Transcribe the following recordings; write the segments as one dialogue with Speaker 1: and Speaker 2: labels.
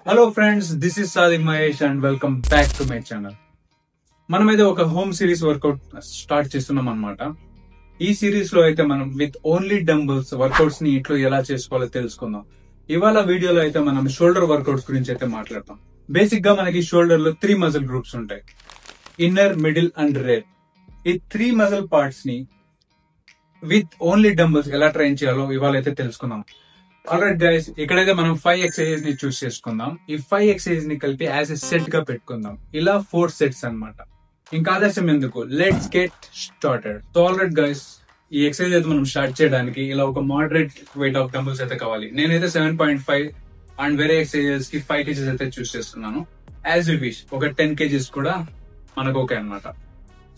Speaker 1: Hello friends, this is Sadiq Mahesh and welcome back to my channel. మనమైతే ఒక home series workout start చేస్తున్నాం అన్నమాట. ఈ series లో అయితే మనం విత్ ఓన్లీ డంబుల్స్ వర్కౌట్స్ ని ఇంట్లో ఎలా చేసుకోవాలో తెలుసుకుందాం. ఇవాళ వీడియోలో అయితే మనం షోల్డర్ వర్కౌట్స్ గురించి అయితే మాట్లాడతాం. బేసిక్ గా మనకి షోల్డర్ లో 3 మజిల్ గ్రూప్స్ ఉంటాయి. Inner, middle and rare. ఈ 3 మజిల్ పార్ట్స్ ని విత్ ఓన్లీ డంబుల్స్ ఎలా ట్రైన్ చేయాలో ఇవాళ అయితే తెలుసుకుందాం. ఆల్రైట్ గైస్, ఇక్కడైతే మనం 5 ఎక్సర్సైజ్ ని చూస్ చేసుకుందాం. ఈ 5 ఎక్సర్సైజ్ ని కలిపి యాజ్ ఎ సెట్ గా పెట్టుకుందాం. ఇలా 4 సెట్స్ అన్నమాట. ఇంకా ఆలస్యం ఎందుకు, let's get started. So alright guys, ఈ ఎక్సర్సైజ్ అయితే మనం స్టార్ట్ చేయడానికి ఇలా ఒక మోడరేట్ వెయిట్ ఆఫ్ డంబుల్స్ అయితే కావాలి. నేనైతే 7.5 అండ్ వేరే ఎక్సర్సైజెస్ కి 5 kgs అయితే చూస్ చేస్తున్నాను. యాజ్ యూ విష్, ఒక 10 kgs కూడా మనకు ఓకే అనమాట.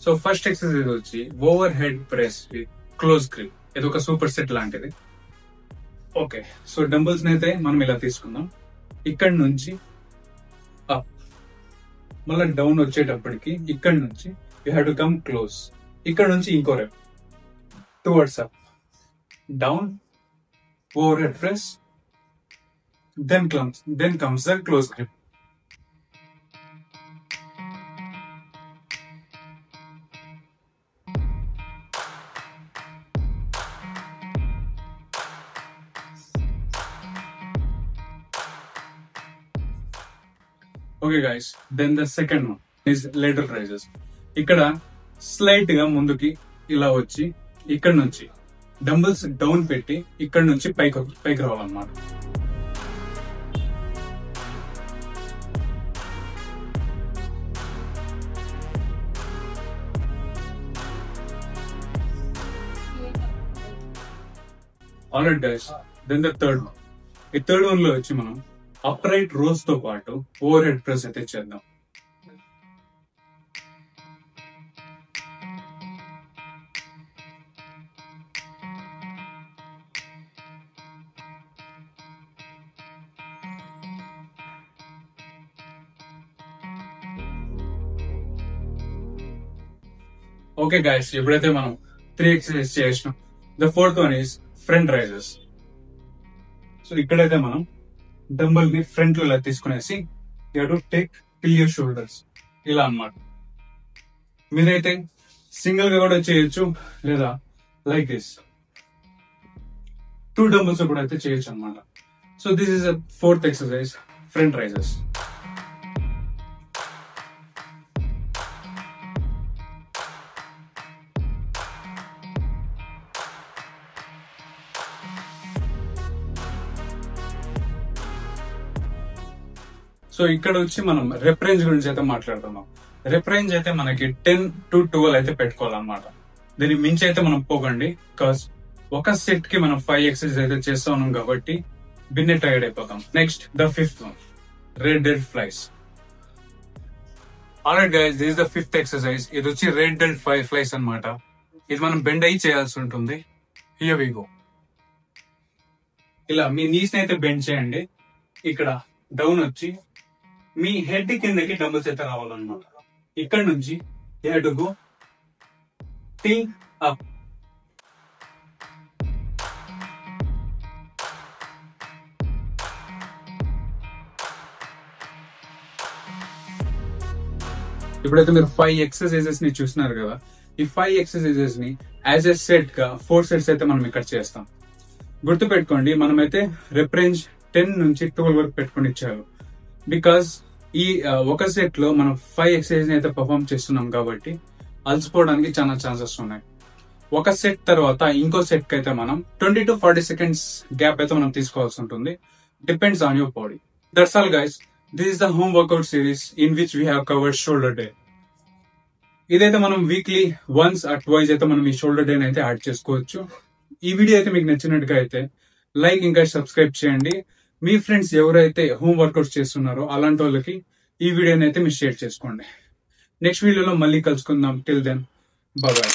Speaker 1: సో ఫస్ట్ ఎక్సర్సైజ్ వచ్చి over head press with close grip. ఇది ఒక సూపర్ సెట్ లాంటిది. ఓకే, సో డంబుల్స్ అయితే మనం ఇలా తీసుకుందాం. ఇక్కడ నుంచి అప్, మళ్ళీ డౌన్ వచ్చేటప్పటికి ఇక్కడ నుంచి you have to come close. ఇక్కడ నుంచి ఇంకో rep towards up, down, overhead press, then comes the close grip. Okay guys, then the second one is lateral raises. ఇక్కడ స్లైట్ గా ముందుకి ఇలా వచ్చి ఇక్కడ నుంచి డంబుల్స్ డౌన్ పెట్టి ఇక్కడ నుంచి పైకి రావాలన్నమాట. Alright guys, then the third one. ఈ థర్డ్ వన్ లో వచ్చి మనం అప్రైట్ రోస్ తో పాటు ఓవర్ హెడ్ ప్రెస్ అయితే చేద్దాం. ఓకే గైస్, ఎప్పుడైతే మనం 3 ఎక్సర్సైజ్ చేసినాం, the fourth one is front raises. So ఇక్కడైతే మనం డంబుల్ ని ఫ్రంట్ లో ఇలా తీసుకునేసి you have to take till your shoulders ఇలా అన్నమాట. మీరైతే సింగిల్ గా కూడా చేయొచ్చు, లేదా లైక్ దిస్ 2 డంబుల్స్ కూడా అయితే చేయొచ్చు అన్నమాట. So this is the fourth exercise, front raises. So ఇక్కడ వచ్చి మనం రెప్ రేంజ్ గురించి అయితే మాట్లాడుతున్నాం. రెప్ రేంజ్ అయితే మనకి 10 to 12 అయితే పెట్టుకోవాలన్నమాట. దీనికి మించి అయితే మనం పోకండి, బికాస్ ఒక సెట్ కి మనం 5 ఎక్సర్సైజ్ అయితే చేస్తా ఉన్నాం కాబట్టి బిన్నే టైర్డ్ అయిపోతాం. Next the fifth one, red dead flies. Alright guys, this is the fifth exercise. ఇది వచ్చి రెడ్ డెడ్ ఫ్లైస్ అన్నమాట. ఇది మనం బెండ్ అయ్యి చేయాల్సి ఉంటుంది. Here we go. ఇలా మీ నీస్ అయితే బెండ్ చేయండి. ఇక్కడ డౌన్ వచ్చి మీ హెడ్ కిందకి డంబుల్స్ అయితే రావాలన్నమాట. ఇక్కడ నుంచి you have to go till up. ఇప్పుడైతే మీరు 5 ఎక్సర్సైజెస్ ని చూస్తున్నారు కదా. ఈ 5 ఎక్సర్సైజెస్ ని యాజ్ ఎ సెట్ గా 4 సెట్స్ అయితే మనం ఇక్కడ చేస్తాం. గుర్తు పెట్టుకోండి, మనమైతే రెప్ రేంజ్ 10 నుంచి 12 వరకు పెట్టుకుని ఇచ్చారు. బికాస్ ఈ ఒక సెట్ లో మనం 5 ఎక్సర్సైజ్ అయితే పర్ఫామ్ చేస్తున్నాం కాబట్టి అలసిపోవడానికి చాలా ఛాన్సెస్ ఉన్నాయి. ఒక సెట్ తర్వాత ఇంకో సెట్ కి అయితే మనం 20 to 40 seconds గ్యాప్ అయితే మనం తీసుకోవాల్సి ఉంటుంది. Depends on your body. That's all guys, this is the home workout series in which we have covered shoulder day. ఇదైతే మనం వీక్లీ వన్స్ ఆర్ ట్వైస్ అయితే మనం ఈ షోల్డర్ డే అయితే యాడ్ చేసుకోవచ్చు. ఈ వీడియో అయితే మీకు నచ్చినట్టుగా అయితే లైక్ ఇంకా సబ్స్క్రైబ్ చేయండి. మీ ఫ్రెండ్స్ ఎవరైతే హోమ్ వర్కౌట్స్ చేస్తున్నారో అలాంటి వాళ్ళకి ఈ వీడియోని అయితే మీరు షేర్ చేసుకోండి. నెక్స్ట్ వీడియోలో మళ్ళీ కలుసుకుందాం. Till then, bye by.